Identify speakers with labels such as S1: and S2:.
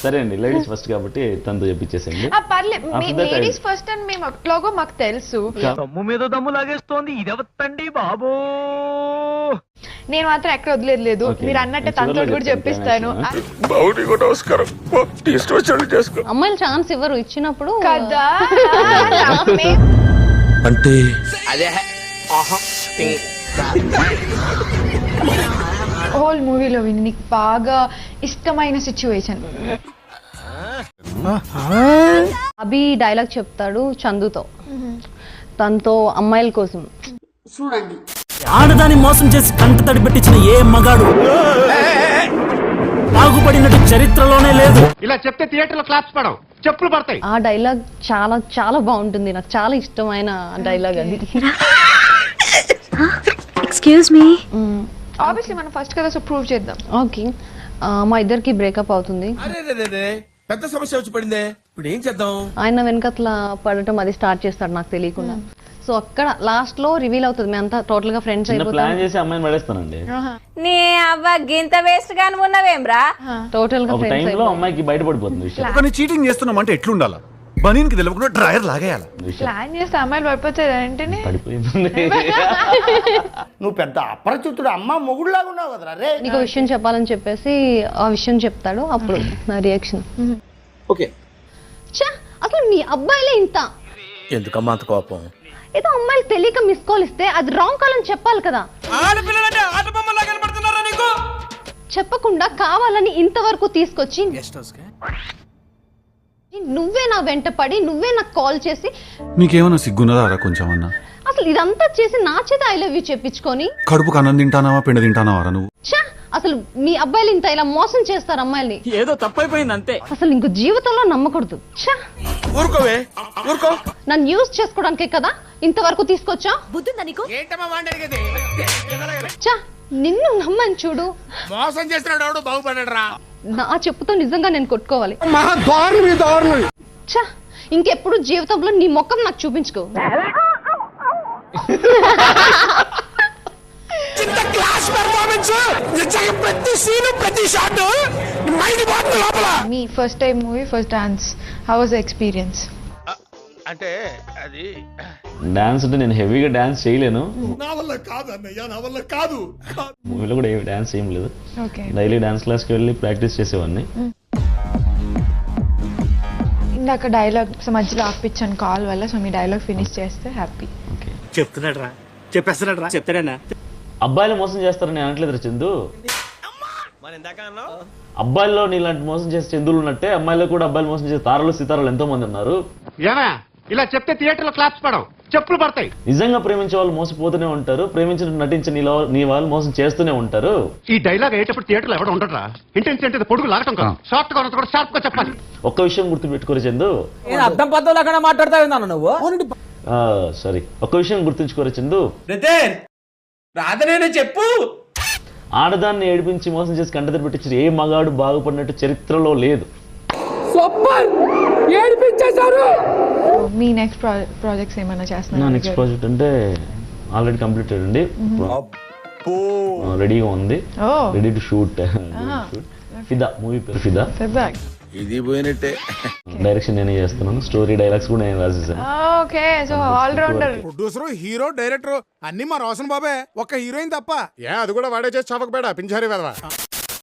S1: సరే అండి, ladies first కాబట్టి తనతో చెప్పించేసేయండి.
S2: పర్లేదు, లేడీస్ ఫస్ట్ అని మేము అట్లాగో మాకు తెలుసు.
S3: దమ్ము మీద దమ్ము లాగేస్తోంది ఇదెవత్తండి బాబు.
S2: నేను మాత్రం ఎక్కడ వదిలేదు. మీరు అన్నట్టే తనతో కూడా చెప్పిస్తాను
S4: అమ్మాయిలు ఛాన్స్ ఇవ్వరు, ఇచ్చినప్పుడు
S2: కదా.
S5: అంటే
S2: హోల్ మూవీలో విని నీకు బాగా ఇష్టమైన సిచ్యువేషన్?
S4: అభి డైలాగ్ చెప్తాడు చందుతో, తనతో అమ్మాయిల కోసం.
S6: చూడండి,
S5: ఆడదాన్ని మోసం చేసి కంట తడి పెట్టించిన ఏ మగాడు బాగుపడినట్టు చరిత్రలోనే లేదు.
S3: ఇలా చెప్తే థియేటర్లో క్లాప్స్ పడవు, చెప్పులు పడతాయి.
S4: ఆ డైలాగ్ చాలా చాలా బాగుంటుంది, నాకు చాలా ఇష్టమైన డైలాగ్ అది.
S7: Excuse me.
S2: ఆబ్వియస్లీ మనం ఫస్ట్ కదా, సో ప్రూవ్ చేద్దాం.
S4: ఓకే, మా ఇద్దరికి బ్రేకప్ అవుతుంది.
S8: పెద్ద సమస్య వచ్చి పడిందే, ఇప్పుడు ఏం చేద్దాం?
S4: ఆయన వెనకట్ల పడటం అది స్టార్ట్ చేస్తాడు నాకు తెలియకుండా. సో అక్కడ లాస్ట్ లో రివీల్ అవుతుంది, మేము అంతా టోటల్ గా ఫ్రెండ్స్ అయిపోతాం.
S1: ప్లాన్ చేసి అమ్మాయిని పడేస్తానండి.
S7: నీ అవ్వ గింత వేస్ట్ గాని ఉన్నవేమ్రా?
S4: టోటల్ గా
S1: ఒక
S4: ఫ్రెండ్స్
S1: టైంలో అమ్మాయికి బయటపడిపోతుంది విషయం.
S8: ఒకరిని చీటింగ్ చేస్తున్నామంటే ఎట్లుండాలా? బనీన్కి తెలియకుండా డ్రైయర్ లాగేయాలి.
S2: ప్లాన్ చేస్తే అమ్మాయిలు పడిపోతాయి ఏంటనే.
S1: పడిపోయింది.
S6: నువ్వు పెద్ద అపరిచితుడు అమ్మ మొగుడులాగా ఉన్నావు కదరా రే.
S4: నీకు విషయం చెప్పాలని చెప్పేసి ఆ విషయం చెప్తాడు, అప్పుడు నా రియాక్షన్
S8: ఓకే,
S4: అసలు మీ అబ్బాయిలే ఇంత
S5: ఎందుకమ్మా అంత కోపం?
S4: ఏదో అమ్మాయిలు తెలియక మిస్ కాల్ ఇస్తే అది రాంగ్ కాల్ అని చెప్పాలి కదా. చెప్పకుండా కావాలని ఇంతవరకు తీసుకొచ్చి నువ్వే నా వెంట పడి నువ్వే నాకు కాల్ చేసి,
S8: మీకేమన్నా సిగ్గున్నదారా కొంచెం అన్నా?
S4: అసలు ఇదంతా చేసి నా చేత ఐ లవ్ యూ చెప్పించుకొని
S8: కడుపుకు అన్నం తింటానావా పిండ తింటానావారా నువ్వు?
S4: అసలు మీ అబ్బాయిలు ఇంత ఇలా మోసం చేస్తారు అమ్మాయిల్ని.
S5: ఏదో తప్పైపోయింది అంతే.
S4: అసలు ఇంకో జీవితంలో నమ్మకూడదు.
S8: ఊరుకోవే, ఊరుకో.
S4: నన్ను యూజ్ చేసుకోవడానికే కదా ఇంతవరకు తీసుకొచ్చా.
S7: బుద్ధుందా నీకు?
S4: నిన్ను నమ్మని చూడు,
S8: మోసం చేస్తున్నాడు ఎవడు బాగుపడ్డా?
S4: నా చెప్పుతో నిజంగా నేను కొట్టుకోవాలి. ఇంకెప్పుడు జీవితంలో నీ ముఖం నాకు చూపించుకో.
S2: మీ first time movie, first dance, how was the experience?
S8: అంటే అది
S1: డాన్స్ అంటే నేను హెవీగా డాన్స్ చేయలేను.
S8: నా వల్ల కాదు అన్నయ్య, నా వల్ల కాదు.
S1: మూవీలో కూడా డాన్స్ ఏం లేదు.
S2: ఓకే,
S1: డైలీ డాన్స్ క్లాస్కి వెళ్ళి ప్రాక్టీస్ చేసేవాడిని.
S2: ఇందాక డైలాగ్ మధ్యలో ఆపిచ్చాను కాల్ వల్ల, సో మీ డైలాగ్ ఫినిష్ చేస్తే హ్యాపీ.
S5: చెప్తున్నాడు రా, చెప్పేస్తున్నాడు రా, చెప్తాడన్నా.
S1: అబ్బాయిలు మోసం చేస్తారని నేను అనట్లేదు చందు. అబ్బాయిల్లో నీలాంటి మోసం చేసే చందులు ఉన్నట్టే అమ్మాయిలో కూడా అబ్బాయిలు మోసం చేసే తారలు సీతారాలు ఎంతో మంది ఉన్నారు.
S3: ఇలా చెప్తే థియేటర్లో క్లాప్స్ పడవు, చెప్పులు పడతాయి.
S1: నిజంగా ప్రేమించే వాళ్ళు మోసపోతూనే ఉంటారు, ప్రేమించిన నటించే నీ వాళ్ళు మోసం చేస్తూనే ఉంటారు.
S3: ఈ డైలాగ్ అయ్యేటప్పుడు థియేటర్లో ఎవడ ఉండరా? ఇంటెన్స్ అంటే పొడుగు లాగటం కాదు, షార్ట్ గా ఉన్నది కూడా షార్ప్ గా చెప్పాలి.
S1: ఒక్క విషయం గుర్తుపెట్టుకోరు చందు,
S5: అర్థం పద్ధతులు అక్కడ మాట్లాడతావు నువ్వు.
S1: సారీ, ఒక్క విషయం గుర్తుంచుకోరు చందు,
S8: రాదనే చెప్పు.
S1: ఆడదాన్ని ఏడిపించి మోసం చేసి కంటదరి పెట్టించి ఏ మగాడు బాగుపడినట్టు చరిత్రలో లేదు.
S2: మీ నెక్స్ట్ ప్రాజెక్ట్స్ ఏమైనా
S1: నా
S2: చేస్తున్నారు?
S1: నెక్స్ట్ ప్రాజెక్ట్ అంటే ఆల్రెడీ కంప్లీటెడ్ అండి, రెడీగా ఉంది, రెడీ టు షూట్. ఫిదా మూవీ పేరు ఫిదా.
S8: ఇది పోయినట్టే.
S1: డైరెక్షన్ నేనే చేస్తున్నాను, స్టోరీ డైలాగ్స్ కూడా నేను రాసేసాను.
S2: Okay, so all rounder.
S8: Producer, hero, director అన్ని మా రోషన్ బాబే, ఒక్క హీరోయిన్ తప్ప. అది కూడా వాడే చేసి చవకబేడా పింజారీ వెదవా.